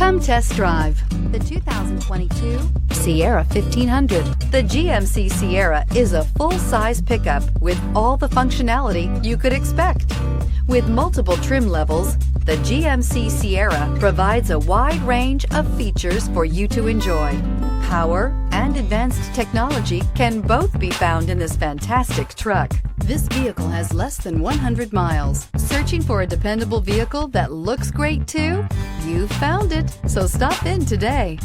Come test drive the 2022 Sierra 1500. The GMC Sierra is a full-size pickup with all the functionality you could expect. With multiple trim levels, the GMC Sierra provides a wide range of features for you to enjoy. Power and advanced technology can both be found in this fantastic truck. This vehicle has less than 100 miles. Searching for a dependable vehicle that looks great too? You found it, so stop in today.